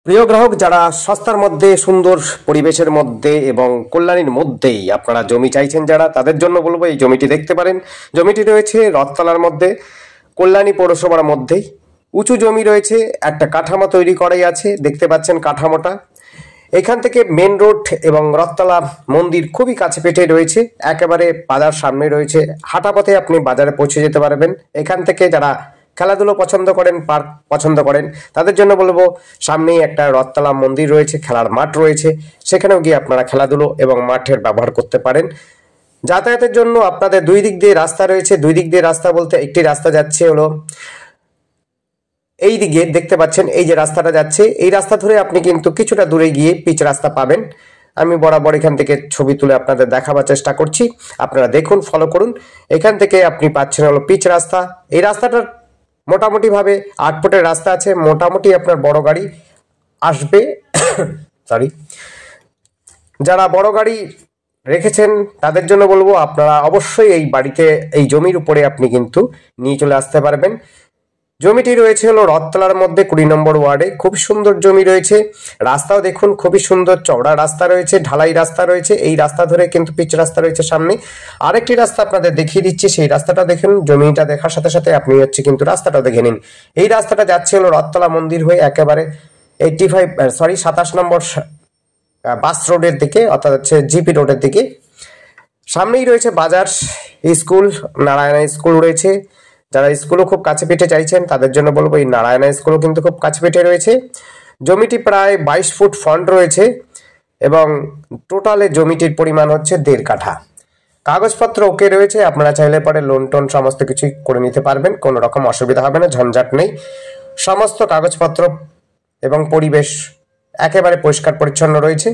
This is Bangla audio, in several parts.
প্রিয় গ্রাহক যারা সস্তার মধ্যে সুন্দর পরিবেশের মধ্যে এবং কল্যাণীর মধ্যেই আপনারা জমি চাইছেন যারা তাদের জন্য বলবো এই জমিটি দেখতে পারেন। জমিটি রয়েছে রথতলার মধ্যে, কল্যাণী পৌরসভার মধ্যেই। উঁচু জমি রয়েছে, একটা কাঠামো তৈরি করাই আছে, দেখতে পাচ্ছেন কাঠামোটা। এখান থেকে মেন রোড এবং রথতলা মন্দির খুবই কাছে পেটে রয়েছে, একেবারে বাজার সামনে রয়েছে, হাঁটা পথে আপনি বাজারে পৌঁছে যেতে পারবেন। এখান থেকে যারা খেলাধুলো পছন্দ করেন, পার্ক পছন্দ করেন, তাদের জন্য বলবো সামনেই একটা রথতলা মন্দির রয়েছে, খেলার মাঠ রয়েছে, সেখানেও গিয়ে আপনারা খেলাধুলো এবং মাঠের ব্যবহার করতে পারেন। যাতায়াতের জন্য আপনাদের দুই দিক দিয়ে রাস্তা রয়েছে। দুই দিক দিয়ে রাস্তা বলতে একটি রাস্তা যাচ্ছে হলো এই দিকে, দেখতে পাচ্ছেন এই যে রাস্তাটা যাচ্ছে, এই রাস্তা ধরে আপনি কিন্তু কিছুটা দূরে গিয়ে পিচ রাস্তা পাবেন। আমি বরাবর এখান থেকে ছবি তুলে আপনাদের দেখাবার চেষ্টা করছি, আপনারা দেখুন, ফলো করুন। এখান থেকে আপনি পাচ্ছেন হলো পিচ রাস্তা। এই রাস্তাটার মোটামুটি ভাবে 8 ফুটের রাস্তা আছে, মোটামুটি আপনার বড় গাড়ি আসবে। সরি, যারা বড় গাড়ি রেখেছেন তাদের জন্য বলবো আপনারা অবশ্যই এই বাড়িতে, এই জমির উপরে আপনি কিন্তু নিয়ে চলে আসতে পারবেন। জমিটি রয়েছে হলো রথতলার মধ্যে 20 নম্বর ওয়ার্ডে। খুব সুন্দর জমি রয়েছে, রাস্তাও দেখুন খুবই সুন্দর, চওড়া রাস্তা রয়েছে, ঢালাই রাস্তা রয়েছে। এই রাস্তা ধরে কিন্তু পিচ রাস্তা রয়েছে সামনে। আরেকটি রাস্তা আপনাদের দেখিয়ে দিচ্ছি, সেই রাস্তাটা দেখুন। জমিটা দেখার সাথে সাথে আপনি হচ্ছে কিন্তু রাস্তাটা দেখে নিন। এই রাস্তাটা যাচ্ছে হলো রথতলা মন্দির হয়ে একেবারে 27 নম্বর বাস রোডের দিকে, অর্থাৎ হচ্ছে জিপি রোডের দিকে। সামনেই রয়েছে বাজার, স্কুল, নারায়ণা স্কুল রয়েছে। যারা স্কুলও খুব কাছে পিঠে চাইছেন তাদের জন্য বলবো এই নারায়ণা স্কুলও কিন্তু খুব কাছে পিঠে রয়েছে। জমিটি প্রায় 22 ফুট ফ্রন্ট রয়েছে এবং টোটালে জমিটির পরিমাণ হচ্ছে 1.5 কাঠা। কাগজপত্র ওকে রয়েছে, আপনারা চাইলে পরে লোন টোন সমস্ত কিছুই করে নিতে পারবেন, কোনো রকম অসুবিধা হবে না, ঝঞ্ঝাট নেই। সমস্ত কাগজপত্র এবং পরিবেশ একেবারে পরিষ্কার পরিচ্ছন্ন রয়েছে।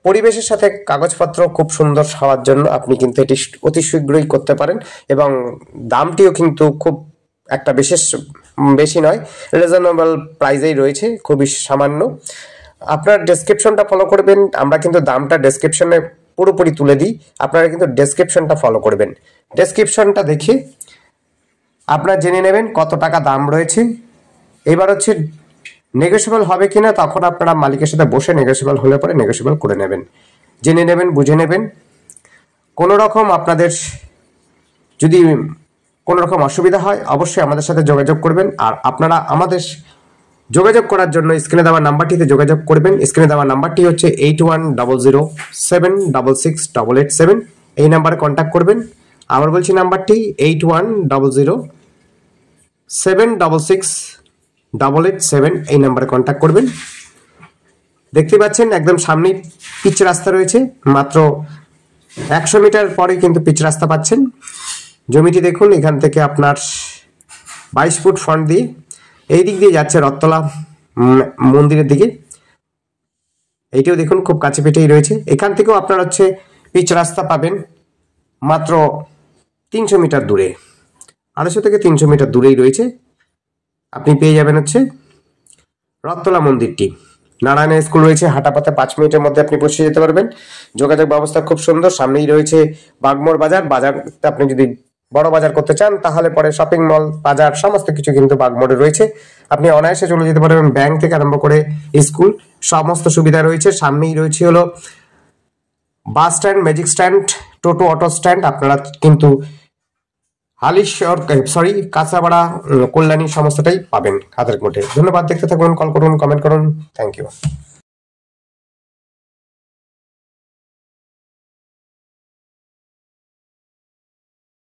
পরিবেশের সাথে কাগজপত্র খুব সুন্দর হওয়ার জন্য আপনি কিন্তু এটি অতি শীঘ্রই করতে পারেন এবং দামটিও কিন্তু খুব একটা বেশি নয়, রিজনেবল প্রাইসেই রয়েছে, খুবই সামান্য। আপনার ডেসক্রিপশনটা ফলো করবেন, আমরা কিন্তু দামটা ডেসক্রিপশনে পুরোপুরি তুলে দিই, আপনারা কিন্তু ডেসক্রিপশনটা ফলো করবেন। ডেসক্রিপশনটা দেখে আপনারা জেনে নেবেন কত টাকা দাম রয়েছে। এবার হচ্ছে নেগোশিয়েবল হবে কিনা, তখন আপনারা মালিকের সাথে বসে নেগোশিয়েবল হলে পরে নেগোশিয়েবল করে নেবেন, জেনে নেবেন, বুঝে নেবেন। কোনো রকম আপনাদের যদি কোনো রকম অসুবিধা হয় অবশ্যই আমাদের সাথে যোগাযোগ করবেন। আর আপনারা আমাদের যোগাযোগ করার জন্য স্ক্রিনে দেওয়া নাম্বারটিতে যোগাযোগ করবেন। স্ক্রিনে দেওয়া নাম্বারটি হচ্ছে 8100766887। এই নাম্বারে কন্ট্যাক্ট করবেন। আবার বলছি নাম্বারটি 8100766887, এই নাম্বারে কন্ট্যাক্ট করবেন। দেখতে পাচ্ছেন একদম সামনেই পিচ রাস্তা রয়েছে, মাত্র 100 মিটার পরে কিন্তু পিচ রাস্তা পাচ্ছেন। জমিটি দেখুন, এখান থেকে আপনার 22 ফুট ফ্রন্ট দিয়ে এই দিক দিয়ে যাচ্ছে রথতলা মন্দিরের দিকে। এইটিও দেখুন খুব কাছে পিঠেই রয়েছে। এখান থেকেও আপনার হচ্ছে পিচ রাস্তা পাবেন মাত্র 300 মিটার দূরে, 250 থেকে 300 মিটার দূরেই রয়েছে। আপনি পেয়ে যাবেন হচ্ছে রথতলা মন্দিরটি। নারায়ণা স্কুল রয়েছে, হাঁটা পথে 5 মিনিটের মধ্যে আপনি পৌঁছে যেতে পারবেন। যোগাযোগ ব্যবস্থা খুব সুন্দর। সামনেই রয়েছে বাগমোড় বাজার। বাজারতে আপনি যদি বড় বাজার করতে চান তাহলে পরে শপিং মল, বাজার সমস্ত কিছু কিন্তু বাগমোড়ে রয়েছে। আপনি অনায়াসে চলে যেতে পারবেন, ব্যাংক থেকে আরম্ভ করে স্কুল সমস্ত সুবিধা রয়েছে। সামনেই রয়েছে হলো বাস স্ট্যান্ড, ম্যাজিক স্ট্যান্ড, টোটো, অটো স্ট্যান্ড। আপনারা কিন্তু কাঁচাপাড়া, কল্যাণী সমস্তটাই পাবেন হাতের মুঠে। ধন্যবাদ, দেখতে থাকুন, কল করুন, কমেন্ট করুন। Thank you.